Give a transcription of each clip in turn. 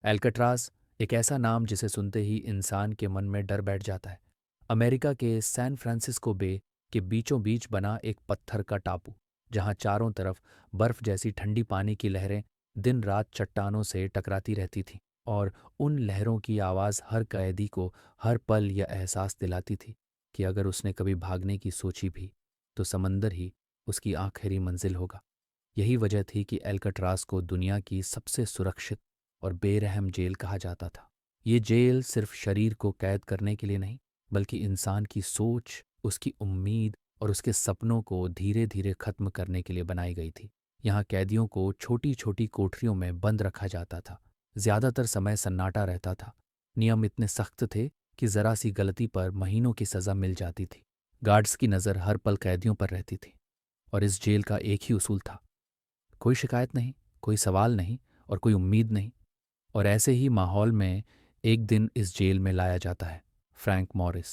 एल्कट्राज एक ऐसा नाम जिसे सुनते ही इंसान के मन में डर बैठ जाता है। अमेरिका के सैन फ्रांसिस्को बे के बीचों बीच बना एक पत्थर का टापू, जहां चारों तरफ बर्फ जैसी ठंडी पानी की लहरें दिन रात चट्टानों से टकराती रहती थीं, और उन लहरों की आवाज़ हर कैदी को हर पल यह एहसास दिलाती थी कि अगर उसने कभी भागने की सोची भी, तो समंदर ही उसकी आखिरी मंजिल होगा। यही वजह थी कि एल्कट्राज को दुनिया की सबसे सुरक्षित और बेरहम जेल कहा जाता था। ये जेल सिर्फ शरीर को कैद करने के लिए नहीं, बल्कि इंसान की सोच, उसकी उम्मीद और उसके सपनों को धीरे धीरे खत्म करने के लिए बनाई गई थी। यहाँ कैदियों को छोटी छोटी कोठरियों में बंद रखा जाता था। ज्यादातर समय सन्नाटा रहता था। नियम इतने सख्त थे कि जरा सी गलती पर महीनों की सजा मिल जाती थी। गार्ड्स की नज़र हर पल कैदियों पर रहती थी, और इस जेल का एक ही उसूल था, कोई शिकायत नहीं, कोई सवाल नहीं और कोई उम्मीद नहीं। और ऐसे ही माहौल में एक दिन इस जेल में लाया जाता है फ्रैंक मॉरिस।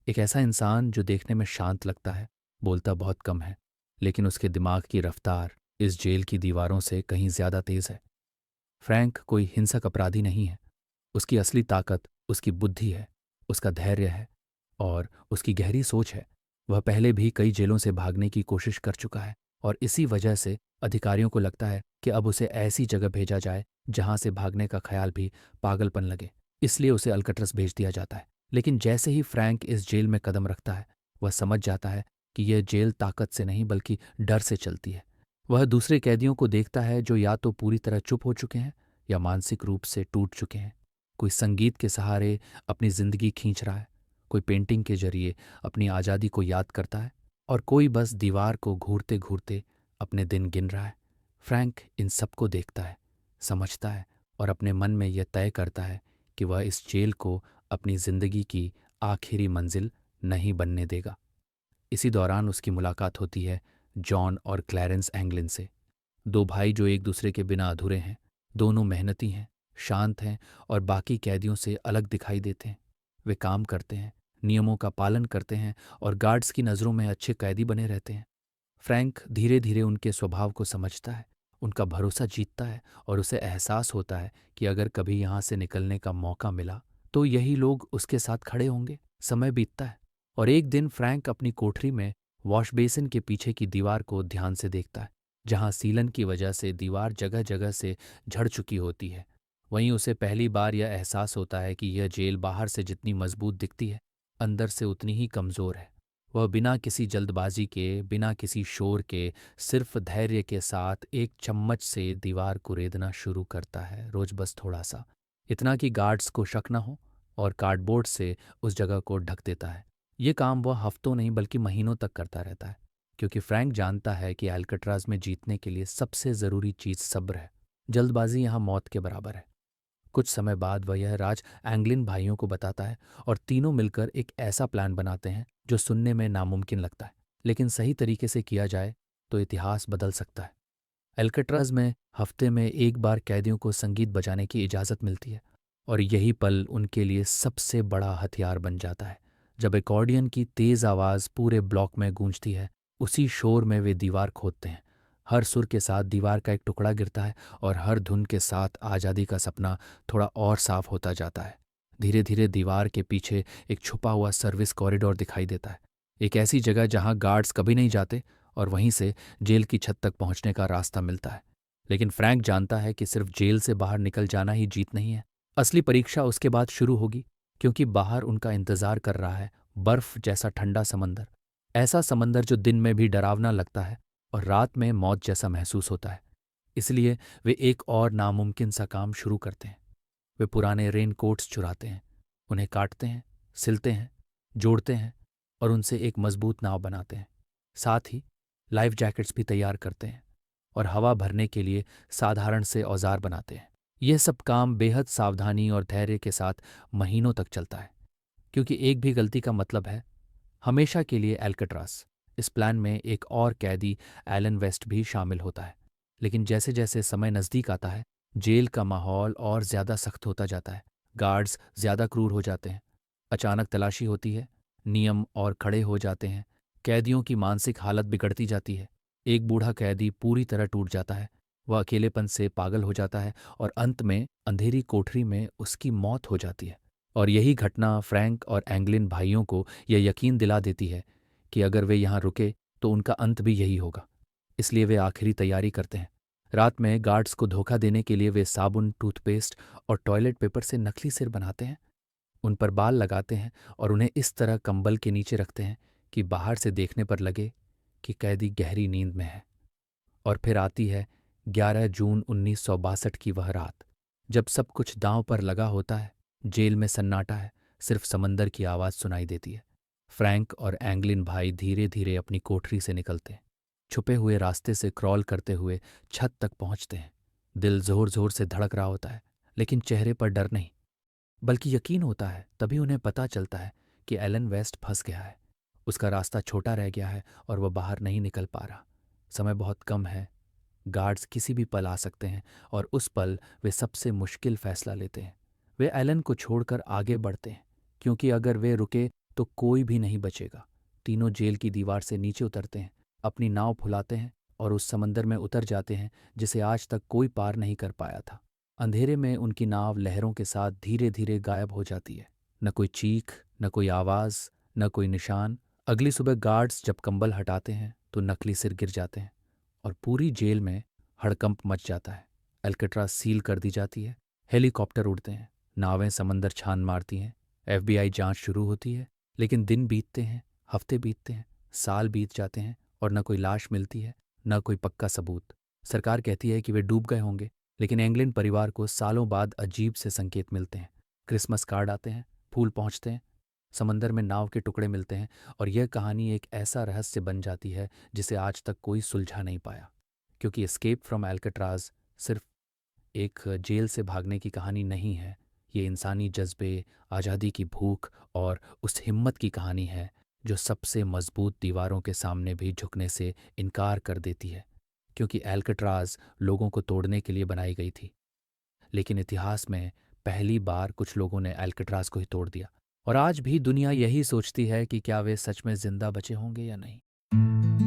एक ऐसा इंसान जो देखने में शांत लगता है, बोलता बहुत कम है, लेकिन उसके दिमाग की रफ्तार इस जेल की दीवारों से कहीं ज्यादा तेज है। फ्रैंक कोई हिंसक अपराधी नहीं है। उसकी असली ताकत उसकी बुद्धि है, उसका धैर्य है और उसकी गहरी सोच है। वह पहले भी कई जेलों से भागने की कोशिश कर चुका है, और इसी वजह से अधिकारियों को लगता है कि अब उसे ऐसी जगह भेजा जाए जहां से भागने का ख्याल भी पागलपन लगे। इसलिए उसे अल्कट्रस भेज दिया जाता है। लेकिन जैसे ही फ्रैंक इस जेल में कदम रखता है, वह समझ जाता है कि यह जेल ताकत से नहीं बल्कि डर से चलती है। वह दूसरे कैदियों को देखता है जो या तो पूरी तरह चुप हो चुके हैं या मानसिक रूप से टूट चुके हैं। कोई संगीत के सहारे अपनी जिंदगी खींच रहा है, कोई पेंटिंग के जरिए अपनी आज़ादी को याद करता है, और कोई बस दीवार को घूरते घूरते अपने दिन गिन रहा है। फ्रैंक इन सबको देखता है, समझता है और अपने मन में यह तय करता है कि वह इस जेल को अपनी जिंदगी की आखिरी मंजिल नहीं बनने देगा। इसी दौरान उसकी मुलाकात होती है जॉन और क्लैरेंस एंगलिन से। दो भाई जो एक दूसरे के बिना अधूरे हैं। दोनों मेहनती हैं, शांत हैं और बाकी कैदियों से अलग दिखाई देते हैं। वे काम करते हैं, नियमों का पालन करते हैं और गार्ड्स की नज़रों में अच्छे कैदी बने रहते हैं। फ्रैंक धीरे धीरे उनके स्वभाव को समझता है, उनका भरोसा जीतता है, और उसे एहसास होता है कि अगर कभी यहाँ से निकलने का मौका मिला तो यही लोग उसके साथ खड़े होंगे। समय बीतता है, और एक दिन फ्रैंक अपनी कोठरी में वॉश बेसिन के पीछे की दीवार को ध्यान से देखता है, जहाँ सीलन की वजह से दीवार जगह जगह से झड़ चुकी होती है। वहीं उसे पहली बार यह एहसास होता है कि यह जेल बाहर से जितनी मजबूत दिखती है, अंदर से उतनी ही कमज़ोर है। वह बिना किसी जल्दबाजी के, बिना किसी शोर के, सिर्फ धैर्य के साथ एक चम्मच से दीवार को रेदना शुरू करता है, रोज बस थोड़ा सा, इतना कि गार्ड्स को शक न हो, और कार्डबोर्ड से उस जगह को ढक देता है। ये काम वह हफ्तों नहीं बल्कि महीनों तक करता रहता है, क्योंकि फ्रैंक जानता है कि एल्कट्राज में जीतने के लिए सबसे ज़रूरी चीज़ सब्र है। जल्दबाजी यहाँ मौत के बराबर है। कुछ समय बाद वह यह राज एंगलिन भाइयों को बताता है, और तीनों मिलकर एक ऐसा प्लान बनाते हैं जो सुनने में नामुमकिन लगता है, लेकिन सही तरीके से किया जाए तो इतिहास बदल सकता है। एल्कट्राज में हफ्ते में एक बार कैदियों को संगीत बजाने की इजाज़त मिलती है, और यही पल उनके लिए सबसे बड़ा हथियार बन जाता है। जब एकॉर्डियन की तेज़ आवाज़ पूरे ब्लॉक में गूंजती है, उसी शोर में वे दीवार खोदते हैं। हर सुर के साथ दीवार का एक टुकड़ा गिरता है, और हर धुन के साथ आज़ादी का सपना थोड़ा और साफ होता जाता है। धीरे धीरे दीवार के पीछे एक छुपा हुआ सर्विस कॉरिडोर दिखाई देता है, एक ऐसी जगह जहां गार्ड्स कभी नहीं जाते, और वहीं से जेल की छत तक पहुंचने का रास्ता मिलता है। लेकिन फ्रैंक जानता है कि सिर्फ जेल से बाहर निकल जाना ही जीत नहीं है। असली परीक्षा उसके बाद शुरू होगी, क्योंकि बाहर उनका इंतजार कर रहा है बर्फ जैसा ठंडा समंदर। ऐसा समंदर जो दिन में भी डरावना लगता है और रात में मौत जैसा महसूस होता है। इसलिए वे एक और नामुमकिन सा काम शुरू करते हैं। वे पुराने रेन कोट्स चुराते हैं, उन्हें काटते हैं, सिलते हैं, जोड़ते हैं और उनसे एक मजबूत नाव बनाते हैं। साथ ही लाइफ जैकेट्स भी तैयार करते हैं और हवा भरने के लिए साधारण से औजार बनाते हैं। यह सब काम बेहद सावधानी और धैर्य के साथ महीनों तक चलता है, क्योंकि एक भी गलती का मतलब है हमेशा के लिए एल्कट्रास। इस प्लान में एक और कैदी एलन वेस्ट भी शामिल होता है। लेकिन जैसे जैसे समय नज़दीक आता है, जेल का माहौल और ज़्यादा सख्त होता जाता है। गार्ड्स ज़्यादा क्रूर हो जाते हैं। अचानक तलाशी होती है, नियम और खड़े हो जाते हैं। कैदियों की मानसिक हालत बिगड़ती जाती है। एक बूढ़ा कैदी पूरी तरह टूट जाता है। वह अकेलेपन से पागल हो जाता है और अंत में अंधेरी कोठरी में उसकी मौत हो जाती है। और यही घटना फ्रैंक और एंगलिन भाइयों को यह यकीन दिला देती है कि अगर वे यहाँ रुके तो उनका अंत भी यही होगा। इसलिए वे आखिरी तैयारी करते हैं। रात में गार्ड्स को धोखा देने के लिए वे साबुन, टूथपेस्ट और टॉयलेट पेपर से नकली सिर बनाते हैं, उन पर बाल लगाते हैं और उन्हें इस तरह कंबल के नीचे रखते हैं कि बाहर से देखने पर लगे कि कैदी गहरी नींद में है। और फिर आती है 11 जून 1962 की वह रात, जब सब कुछ दांव पर लगा होता है। जेल में सन्नाटा है, सिर्फ समंदर की आवाज़ सुनाई देती है। फ्रैंक और एंगलिन भाई धीरे धीरे अपनी कोठरी से निकलते हैं, छुपे हुए रास्ते से क्रॉल करते हुए छत तक पहुंचते हैं। दिल जोर जोर से धड़क रहा होता है, लेकिन चेहरे पर डर नहीं, बल्कि यकीन होता है। तभी उन्हें पता चलता है कि एलन वेस्ट फंस गया है। उसका रास्ता छोटा रह गया है और वह बाहर नहीं निकल पा रहा। समय बहुत कम है, गार्ड्स किसी भी पल आ सकते हैं और उस पल वे सबसे मुश्किल फैसला लेते हैं। वे एलन को छोड़कर आगे बढ़ते हैं, क्योंकि अगर वे रुके तो कोई भी नहीं बचेगा। तीनों जेल की दीवार से नीचे उतरते हैं, अपनी नाव फुलाते हैं और उस समंदर में उतर जाते हैं जिसे आज तक कोई पार नहीं कर पाया था। अंधेरे में उनकी नाव लहरों के साथ धीरे धीरे गायब हो जाती है। न कोई चीख, न कोई आवाज़, न कोई निशान। अगली सुबह गार्ड्स जब कंबल हटाते हैं तो नकली सिर गिर जाते हैं और पूरी जेल में हड़कंप मच जाता है। अल्कट्राज सील कर दी जाती है, हेलीकॉप्टर उड़ते हैं, नावें समंदर छान मारती हैं, FBI जांच शुरू होती है। लेकिन दिन बीतते हैं, हफ्ते बीतते हैं, साल बीत जाते हैं और न कोई लाश मिलती है, न कोई पक्का सबूत। सरकार कहती है कि वे डूब गए होंगे, लेकिन एंगलिन परिवार को सालों बाद अजीब से संकेत मिलते हैं। क्रिसमस कार्ड आते हैं, फूल पहुंचते हैं, समंदर में नाव के टुकड़े मिलते हैं और यह कहानी एक ऐसा रहस्य बन जाती है जिसे आज तक कोई सुलझा नहीं पाया। क्योंकि एस्केप फ्रॉम अल्कट्राज सिर्फ एक जेल से भागने की कहानी नहीं है, ये इंसानी जज्बे, आज़ादी की भूख और उस हिम्मत की कहानी है जो सबसे मजबूत दीवारों के सामने भी झुकने से इनकार कर देती है। क्योंकि अल्कट्राज लोगों को तोड़ने के लिए बनाई गई थी, लेकिन इतिहास में पहली बार कुछ लोगों ने अल्कट्राज को ही तोड़ दिया। और आज भी दुनिया यही सोचती है कि क्या वे सच में जिंदा बचे होंगे या नहीं।